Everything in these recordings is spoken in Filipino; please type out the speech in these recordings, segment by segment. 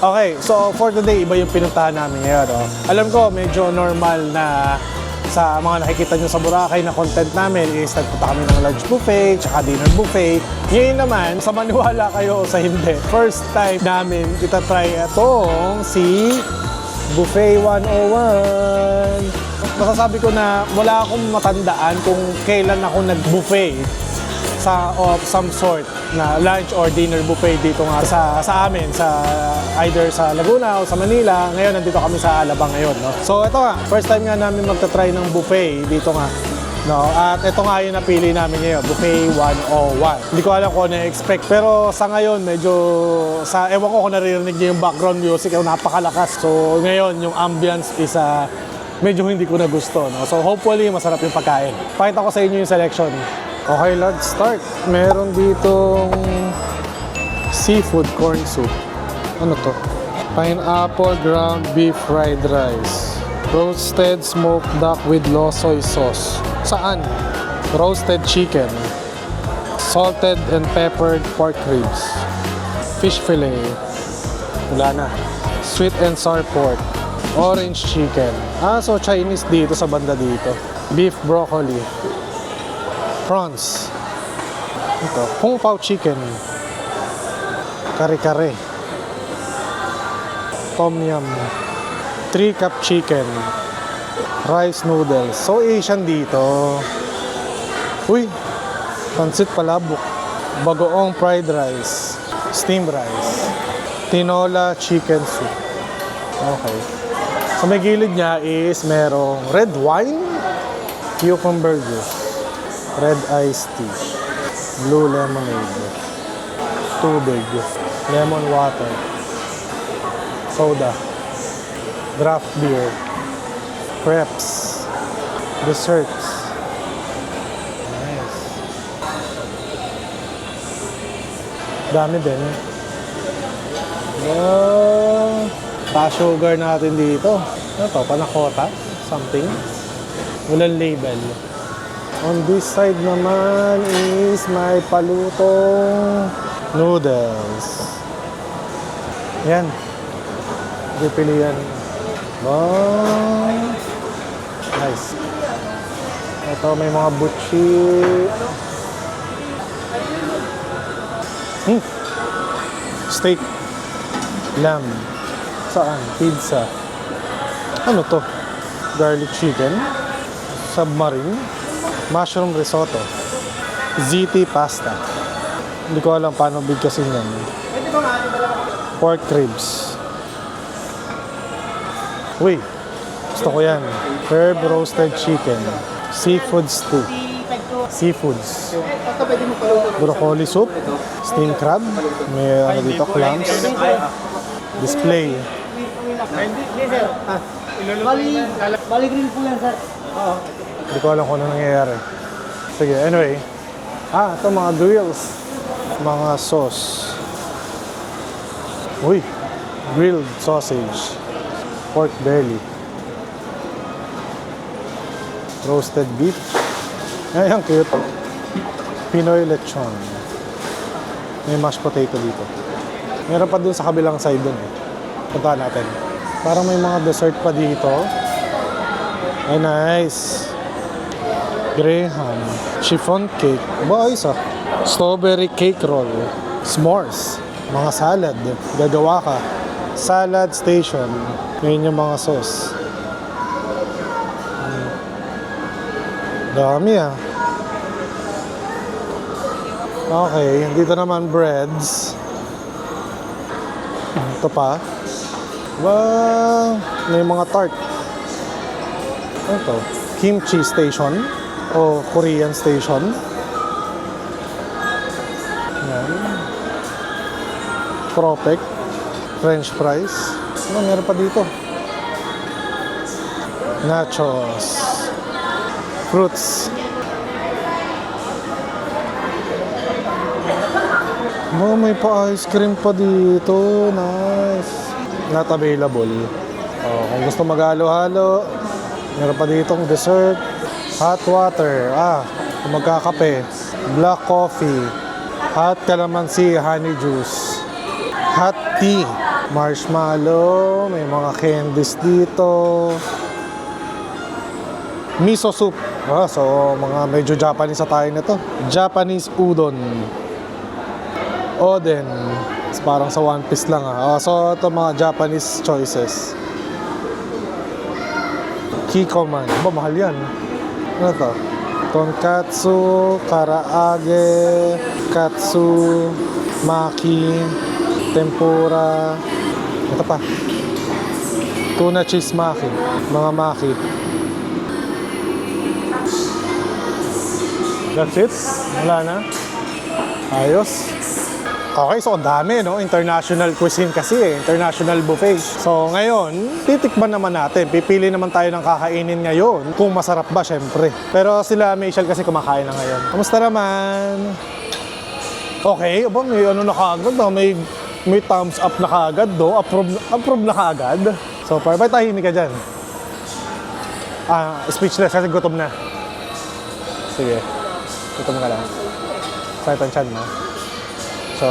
Okay, so for today, iba yung pinuntahan namin ngayon. Oh. Alam ko, medyo normal na sa mga nakikita nyo sa Boracay na content namin is nagpunta kami ng lunch buffet, tsaka dinner buffet. Ngayon naman, sa maniwala kayo o sa hindi, first time namin itatry itong si Buffet 101. Masasabi ko na wala akong matandaan kung kailan ako nag-buffet sa of some sort na lunch or dinner buffet dito nga sa amin, sa either sa Laguna o sa Manila. Ngayon nandito kami sa Alabang ngayon, no. So ito nga, first time nga namin magta-try ng buffet dito nga, no. At ito nga yung napili namin ngayon, Buffet 101. Hindi ko alam kung ano expect, pero sa ngayon medyo ewan ko kung naririnig niyo yung background music, yung napakalakas. So ngayon yung ambience is medyo hindi ko na gusto, no. So hopefully masarap yung pagkain. Pakita ko sa inyo yung selection. Okay, let's start. Meron ditong seafood corn soup. Ano to? Pineapple ground beef fried rice. Roasted smoked duck with losoy sauce. Saan? Roasted chicken. Salted and peppered pork ribs. Fish fillet. Wala na. Sweet and sour pork. Orange chicken. So Chinese dito sa banda dito. Beef broccoli. Prawns. Ito, Kung Pao chicken. Kare-kare. Tom yum. 3 cup chicken. Rice noodles. So Asian dito. Uy, pansit palabok. Bagoong fried rice. Steamed rice. Tinola chicken soup. Okay. Sa may gilid niya is merong red wine, cucumber juice, red iced tea, blue lemonade, tubig, lemon water, soda, draft beer, crepes, desserts. Nice. Dami din. Pa-sugar natin dito. Ano to? Panakota? Something? Walang label. On this side naman is may palutong noodles. Yan. Pipilian. Wow. Nice. Ito may mga butchi. Steak. Lamb. Saan? Pizza. Ano to? Garlic chicken. Submarine. Mushroom risotto. ZT pasta. Hindi ko alam paano bigkasin yan. Pork ribs. Uy, gusto ko yan. Herb roasted chicken. Seafood stew. Seafoods. Broccoli soup. Steamed crab. May ano dito, clams. Display. Bali grill po yan, sir. Oo. Hindi ko alam kung ano nangyayari. Sige, anyway. Ito mga grills. Mga sauce. Uy, grilled sausage. Pork belly. Roasted beef. Ayan, cute. Pinoy lechon. May mashed potato dito. Meron pa dun sa kabilang side dun eh. Puntahan natin. Parang may mga dessert pa dito. Ay, nice. Graham. Chiffon cake. Ayos ah. Strawberry cake roll. S'mores. Mga salad. Gagawa ka. Salad station. Ngayon yung mga sauce. Dami ah. Okay. Dito naman breads. Ito pa. Wow. May mga tart. Ano to? Kimchi station o Korean station. Yan. Propek. French fries. Ano meron pa dito? Nachos. Fruits. May pa-ice cream pa dito. Nice. Not available. Kung gusto mag-halo-halo, meron pa ditong dessert. Hot water. Kung magkakape. Black coffee. Hot calamansi honey juice. Hot tea. Marshmallow, may mga candies dito. Miso soup. So, mga medyo Japanese sa tayo na to. Japanese udon. Oden. Parang sa One Piece lang so, ito mga Japanese choices. Kikoman. Mahal yan. Ano to? Tonkatsu, karaage, katsu, maki, tempura. Ito pa. Tuna cheese maki. Mga maki. That's it? Wala na? Ayos. Okay, so ang dami, no? International cuisine kasi international buffet. So ngayon, titikman naman natin. Pipili naman tayo ng kakainin ngayon. Kung masarap ba, syempre. Pero sila Michelle kasi kumakain na ngayon. Kamusta naman? Okay, aba, may ano na kaagad, no? May thumbs up na kaagad, do. Approve na kaagad. So, para ba tahimik ka dyan? Speechless kasi gutom na. Sige. Gutom ka lang. Sakit ang tiyan mo. So,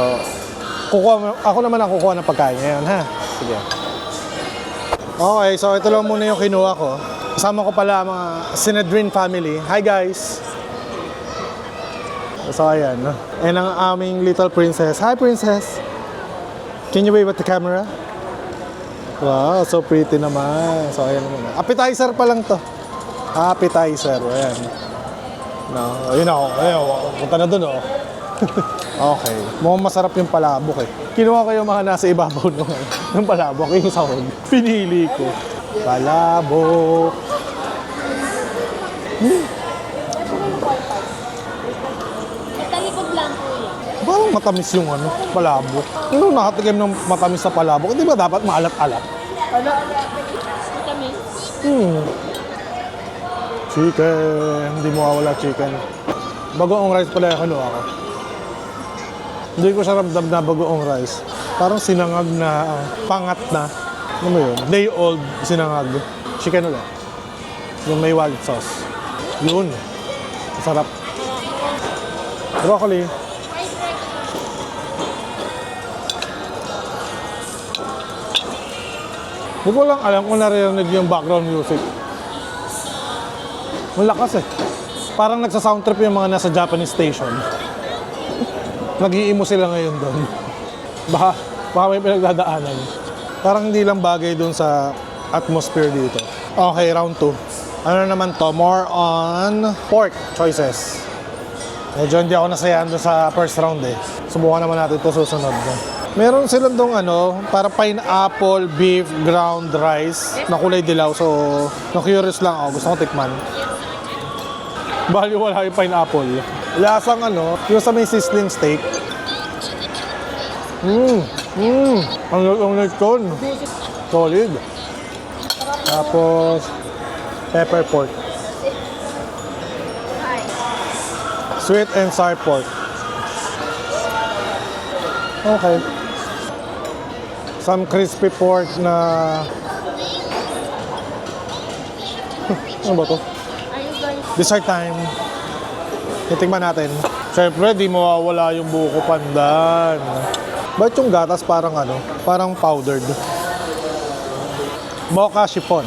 ako naman ang kukuha ng pagkain ngayon, ha? Sige. Okay, so ito lang muna yung kinuha ko. Kasama ko pala mga Sinedrin family. Hi, guys! So, ayan. And ang aming little princess. Hi, princess! Can you wave at the camera? Wow, so pretty naman. So, ayan muna. Appetizer pa lang to. Appetizer, ayan. No, ayun ako. Ayun, punta na dun, oh. Okay. Mukhang masarap yung palabok, eh. Kinuha ko yung mga nasa ibabaw ng palabok, yung sahog. Pinili ko. Palabok. Talikod lang po yan. Parang matamis yung palabok. Ano nakatikim ng matamis sa palabok? Di ba dapat maalat-alat? Vitamin. Chicken. Hindi mo mawala chicken. Bagoong rice pala yung kinuha ko. Hindi ko siya ramdam na bagoong rice. Parang sinangag na, pangat na. Ano mo yun? Day old sinangag. Chicken ulit. Yung may wild sauce. Yun. Masarap. Broccoli. Hindi ko lang alam kung narinig yung background music. Malakas eh. Parang nagsa-sound trip yung mga nasa Japanese station. Nag-iimo sila ngayon doon. Baka may pinagdadaanan. Parang hindi lang bagay doon sa atmosphere dito. Okay, round 2. Ano naman to? More on pork choices. Medyo hindi ako nasayahan doon sa first round eh. Subukan naman natin ito susunod. Meron silang doon para pineapple, beef, ground rice na kulay dilaw. So, na-curious lang ako. Gusto ko tikman. Bali wala yung pineapple. Lasang yung sa may sizzling steak. Ang lechon. Solid. Tapos, pepper pork. Sweet and sour pork. Okay. Some crispy pork na... Ano ba to? Dessert time. Titingnan natin. Siyempre, di mawawala yung buko pandan. Ba't yung gatas parang parang powdered? Mocha chiffon.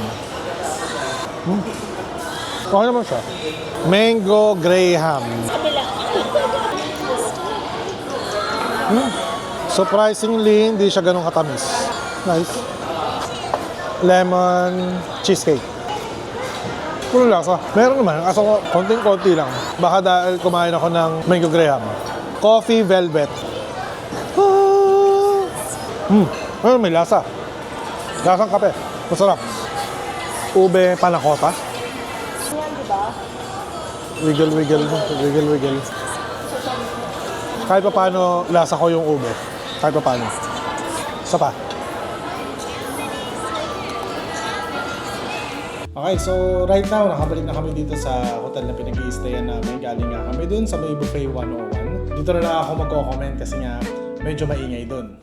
Okay naman siya. Mango graham. Surprisingly, hindi siya ganun katamis. Nice. Lemon cheesecake. Puno lasa. Meron naman, kaso konting-konti lang. Baka dahil kumain ako ng mango graham. Coffee velvet. Ano, may lasa. Lasang kape. Masarap. Ube panakota. Wiggle, wiggle. Wiggle, wiggle. Kahit pa paano, lasa ko yung ube. Kahit pa paano. Isa pa. Okay, so right now, nakabalik na kami dito sa hotel na pinag-i-stayan namin. Galing nga kami dun sa may buffet 101. Dito na lang ako magko-comment kasi nga medyo maingay dun.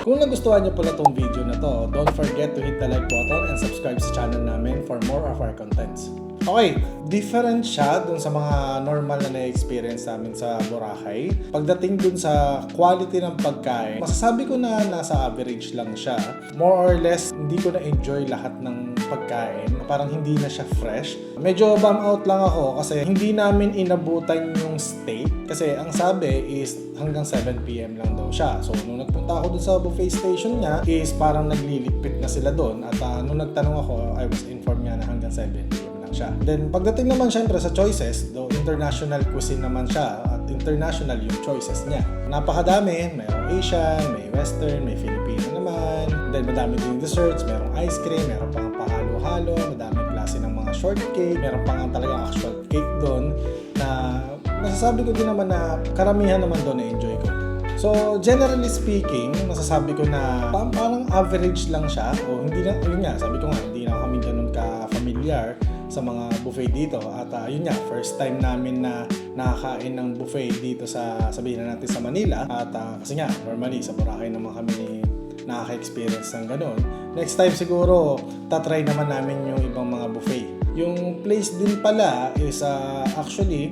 Kung nagustuhan niyo pala tong video na to, don't forget to hit the like button and subscribe sa channel namin for more of our contents. Okay, different siya dun sa mga normal na na-experience namin sa Boracay. Pagdating dun sa quality ng pagkain, masasabi ko na nasa average lang siya. More or less, hindi ko na-enjoy lahat ng pagkain. Parang hindi na siya fresh. Medyo bum out lang ako kasi hindi namin inabutan yung steak. Kasi ang sabi is hanggang 7 p.m. lang daw siya. So, nung nagpunta ako dun sa buffet station niya, is parang naglilipit na sila dun. At nung nagtanong ako, I was informed nga na hanggang 7 p.m. lang siya. Then, pagdating naman syempre sa choices, though international cuisine naman siya, at international yung choices niya. Napakadami. Mayroong Asian, may Western, may Filipino naman. Then, madami din desserts, mayroong ice cream, mayroong pang pahalo-halo, madaming klase ng mga shortcake, mayroong pang talaga actual cake doon na masasabi ko din naman na karamihan naman doon na-enjoy ko. So, generally speaking, masasabi ko na parang average lang siya. O hindi na, yun nga, sabi ko nga, hindi na kami ganun ka-familiar sa mga buffet dito. At yun nga, first time namin na nakakain ng buffet dito sa, sabihin na natin sa Manila. At kasi nga, normally sa Boracay naman kami nakaka-experience ng ganun. Next time siguro, tatry naman namin yung ibang mga buffet. Yung place din pala is actually,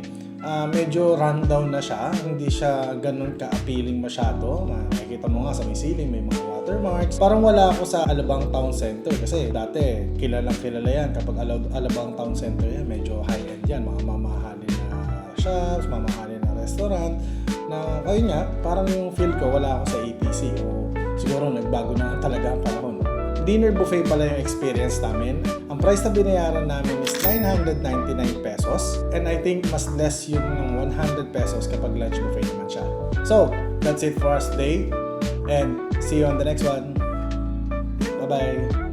medyo rundown na siya. Hindi siya ganun ka-appealing masyado. Makikita mo nga sa may ceiling, may mga watermarks. Parang wala ako sa Alabang Town Center kasi dati kilalang kilala yan. Kapag Alabang Town Center yan, medyo high-end yan. Mga mamahalin na shops, mamahalin na restaurant. Na ayun nga, parang yung feel ko wala ako sa ATC o siguro nagbago na talaga ang panahon. Dinner buffet pala yung experience namin. Ang price na binayaran namin is 999 pesos. And I think mas less yun ng 100 pesos kapag lunch buffet naman siya. So, that's it for us today. And see you on the next one. Bye-bye!